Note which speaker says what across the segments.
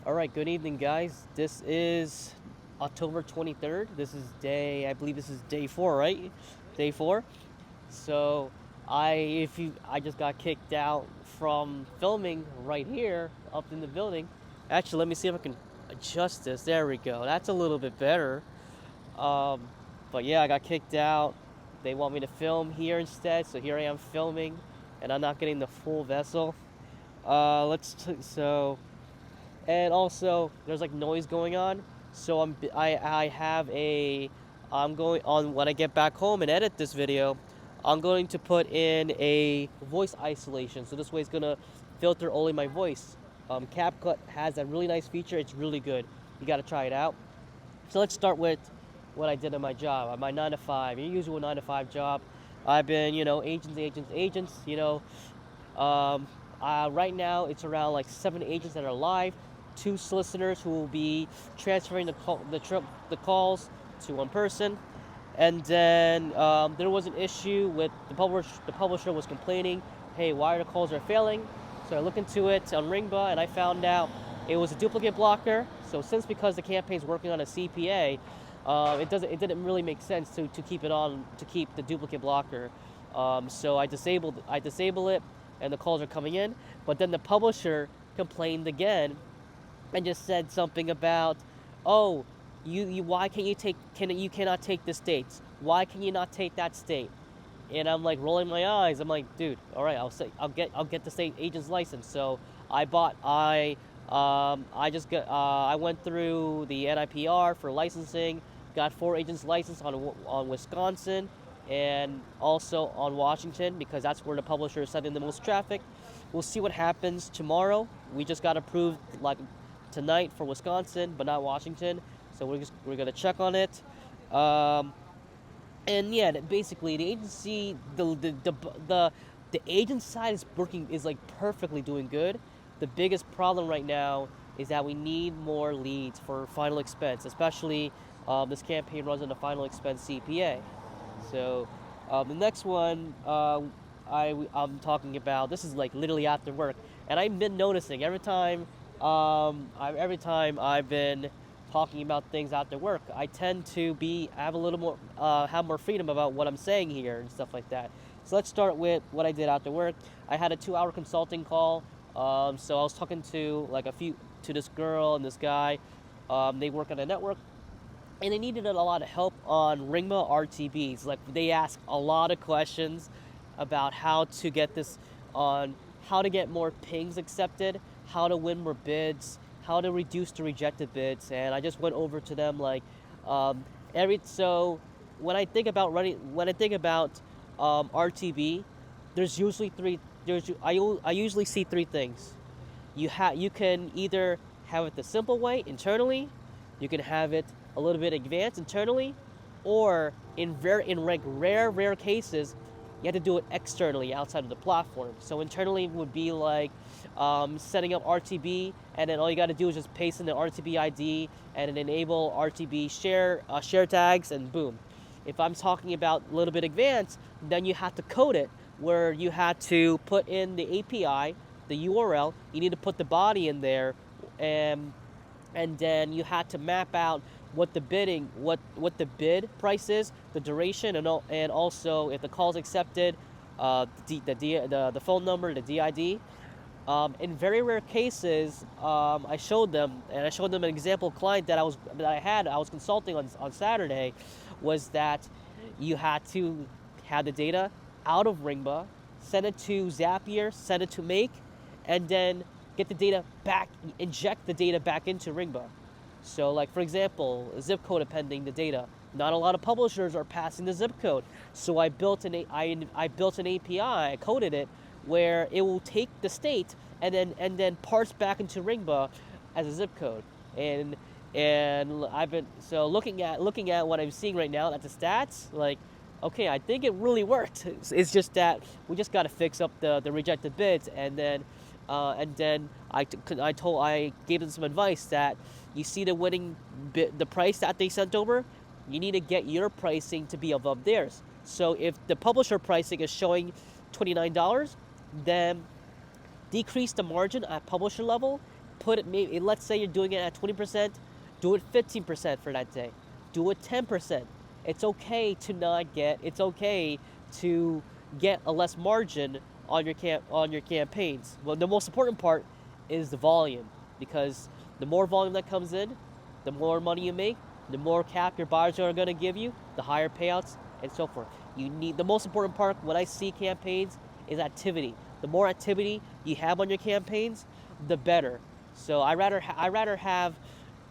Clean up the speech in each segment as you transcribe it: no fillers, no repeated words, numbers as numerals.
Speaker 1: All right, good evening, guys. This is October 23rd. I believe this is day four, right? Day four. So, I just got kicked out from filming right here up in the building. Actually, let me see if I can adjust this. There we go. That's a little bit better. Um, but yeah, I got kicked out. They want me to film here instead, so here I am filming, and I'm not getting the full vessel. So and also there's like noise going on. So I have a I'm going on when I get back home and edit this video. I'm going to put in a voice isolation, so this way it's gonna filter only my voice. CapCut has a really nice feature. It's really good. You gotta try it out. So let's start with what I did in my job, my 9 to 5, your usual 9 to 5 job. I've been, agents. Um, right now, it's around like 7 agents that are live, two solicitors who will be transferring the calls to one person, and then there was an issue with the publisher. The publisher was complaining, "Hey, why the calls are failing?" So I looked into it on Ringba, and I found out it was a duplicate blocker. So because the campaign's working on a CPA, it didn't really make sense to keep it on to keep the duplicate blocker. So I disable it, and the calls are coming in. But then the publisher complained again and just said something about, "Oh, you why can't you take can you cannot take this state? Why can you not take that state?" And I'm like rolling my eyes. I'm like, "Dude, all right, I'll get the state agent's license." So I went through the NIPR for licensing, got 4 agents licensed on Wisconsin and also on Washington, because that's where the publisher is sending the most traffic. We'll see what happens tomorrow. We just got approved like tonight for Wisconsin, but not Washington. So we're gonna check on it. Um, and yeah, basically the agency, the agent side is like perfectly doing good. The biggest problem right now is that we need more leads for final expense, especially this campaign runs on the final expense CPA. So the next one I'm talking about, this is like literally after work, and I've been noticing every time I've been talking about things after work, I tend to have a little more have more freedom about what I'm saying here and stuff like that. So let's start with what I did after work. I had a 2-hour consulting call. So I was talking to this girl and this guy. They work on a network, and they needed a lot of help on Ringba RTBs. Like, they asked a lot of questions about how to get this on, how to get more pings accepted, how to win more bids, how to reduce the rejected bids, and I just went over to them like every so when I think about RTB, there's usually three. I usually see three things. You can either have it the simple way internally, you can have it a little bit advanced internally, or in rare cases, you have to do it externally outside of the platform. So internally would be like setting up RTB, and then all you got to do is just paste in the RTB ID and enable RTB share tags, and boom. If I'm talking about a little bit advanced, then you have to code it, where you had to put in the API, the URL. You need to put the body in there, and then you had to map out what the bid price is, the duration, and also if the call's accepted, the phone number, the DID. In very rare cases, I showed them an example client that I was consulting on Saturday, was that you had to have the data out of Ringba, send it to Zapier, send it to Make, and then get the data back, inject the data back into Ringba. So, like, for example, zip code appending the data. Not a lot of publishers are passing the zip code. So I built an API, I coded it, where it will take the state and then parse back into Ringba as a zip code. And I've been looking at what I'm seeing right now at the stats, like, okay, I think it really worked. It's just that we just got to fix up the rejected bids, and then I gave them some advice that you see the winning bid, the price that they sent over, you need to get your pricing to be above theirs. So if the publisher pricing is showing $29, then decrease the margin at publisher level, put it, maybe let's say you're doing it at 20%, do it 15% for that day, do it 10%. It's okay to not get. It's okay to get a less margin on your campaigns. Well, the most important part is the volume, because the more volume that comes in, the more money you make, the more cap your buyers are going to give you, the higher payouts, and so forth. You need the most important part when I see campaigns is activity. The more activity you have on your campaigns, the better. So I rather have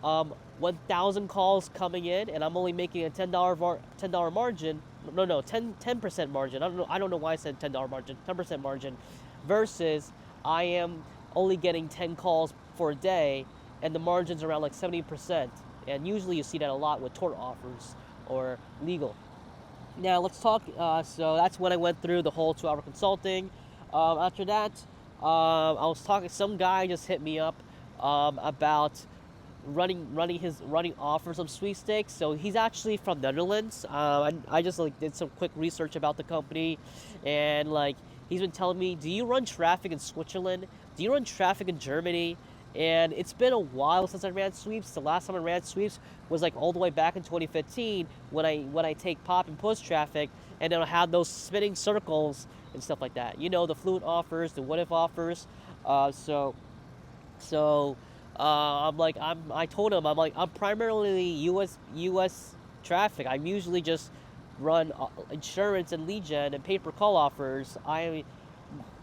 Speaker 1: 1,000 calls coming in, and I'm only making a $10 margin. No, 10% margin. I don't know why I said $10 margin. 10% margin, versus I am only getting 10 calls for a day, and the margin's around like 70%. And usually you see that a lot with tort offers or legal. Now let's talk. So that's when I went through the whole 2-hour consulting. After that, I was talking. Some guy just hit me up about running offers on Sweepstakes. So he's actually from Netherlands. I just like did some quick research about the company, and like he's been telling me, do you run traffic in Switzerland? Do you run traffic in Germany? And it's been a while since I ran sweeps. The last time I ran sweeps was like all the way back in 2015 when I take pop and push traffic, and then I have those spinning circles and stuff like that. You know, the fluent offers, the what if offers. So I told him, I'm primarily U.S. traffic. I usually just run insurance and lead gen and pay-per call offers.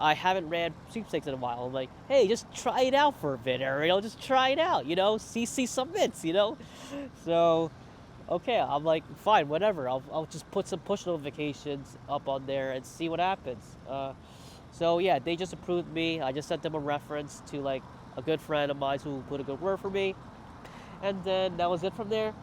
Speaker 1: I haven't ran sweepstakes in a while. I'm like, hey, just try it out for a bit, Ariel. Just try it out, see some bits, So, okay, I'm like, fine, whatever. I'll just put some push notifications up on there and see what happens. So yeah, they just approved me. I just sent them a reference to like a good friend of mine who put a good word for me, and then that was it from there.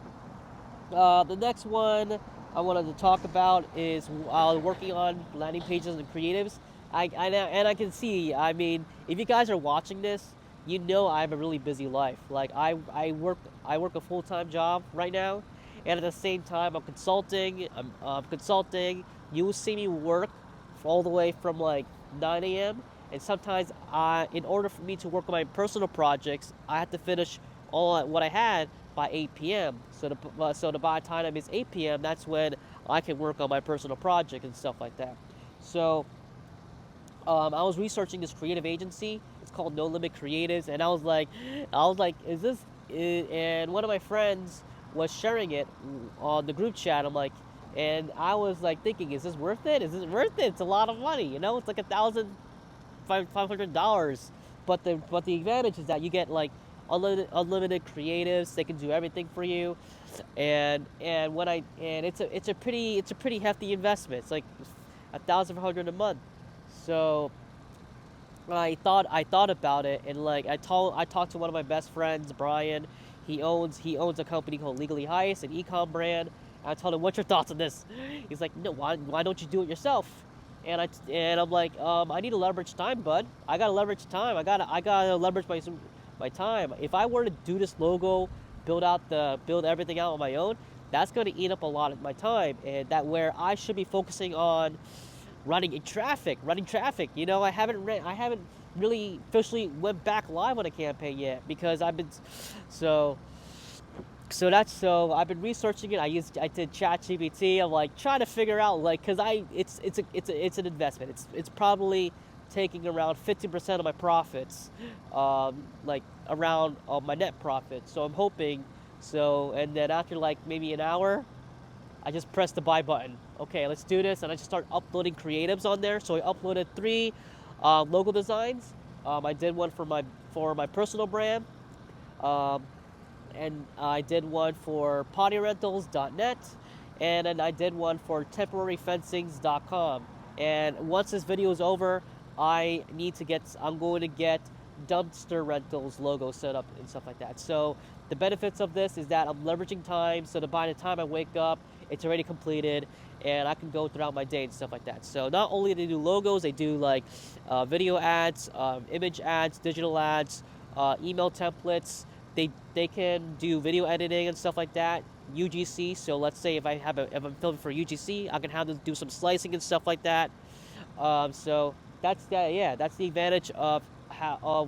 Speaker 1: The next one I wanted to talk about is working on landing pages and creatives. I can see. I mean, if you guys are watching this, I have a really busy life. Like I work a full-time job right now, and at the same time I'm consulting. I'm consulting. You will see me work all the way from like 9 a.m. And sometimes, in order for me to work on my personal projects, I have to finish all what I had by 8 p.m. So by the time it's 8 p.m., that's when I can work on my personal project and stuff like that. So I was researching this creative agency. It's called No Limit Creatives, and I was like, is this? And one of my friends was sharing it on the group chat. And I was like thinking, is this worth it? Is this worth it? It's a lot of money, It's like $1,500. But the advantage is that you get like unlimited creatives. They can do everything for you, and it's a pretty hefty investment. It's like $1,500 a month. So I thought about it, and like I talked to one of my best friends, Brian. He owns a company called Legally Heist, an e-com brand. And I told him, "What's your thoughts on this?" He's like, "No, why don't you do it yourself?" And I'm like, I need to leverage time, bud. I gotta leverage time. I gotta leverage my time. If I were to do this logo, build everything out on my own, that's gonna eat up a lot of my time, and that where I should be focusing on running traffic. I haven't really officially went back live on a campaign yet, because I've been I've been researching it. I did ChatGPT. I'm like trying to figure out because it's an investment. It's probably taking around 50% of my profits, around my net profit. So I'm hoping and then after like maybe an hour, I just press the buy button. Okay, let's do this, and I just start uploading creatives on there. So I uploaded 3 logo designs. I did one for my personal brand. And I did one for pottyrentals.net, and then I did one for temporaryfencings.com. And once this video is over, I'm going to get dumpster rentals logo set up and stuff like that. So the benefits of this is that I'm leveraging time, so that by the time I wake up, it's already completed, and I can go throughout my day and stuff like that. So not only do they do logos, they do like video ads, image ads, digital ads, email templates. They can do video editing and stuff like that. UGC. So let's say if I'm filming for UGC, I can have them do some slicing and stuff like that. So that's that. Yeah, that's the advantage of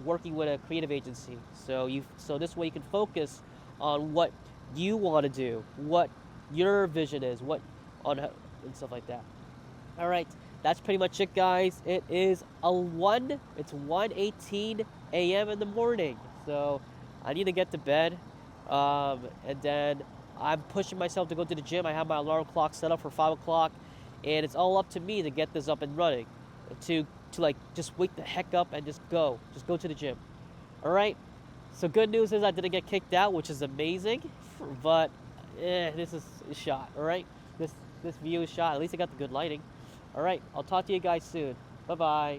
Speaker 1: working with a creative agency. So this way you can focus on what you want to do, what your vision is, and stuff like that. All right, that's pretty much it, guys. It's 1:18 a.m. in the morning, so I need to get to bed, and then I'm pushing myself to go to the gym. I have my alarm clock set up for 5 o'clock, and it's all up to me to get this up and running, to like just wake the heck up and just go to the gym. All right. So good news is I didn't get kicked out, which is amazing, but this is shot. All right. This view is shot. At least I got the good lighting. All right. I'll talk to you guys soon. Bye bye.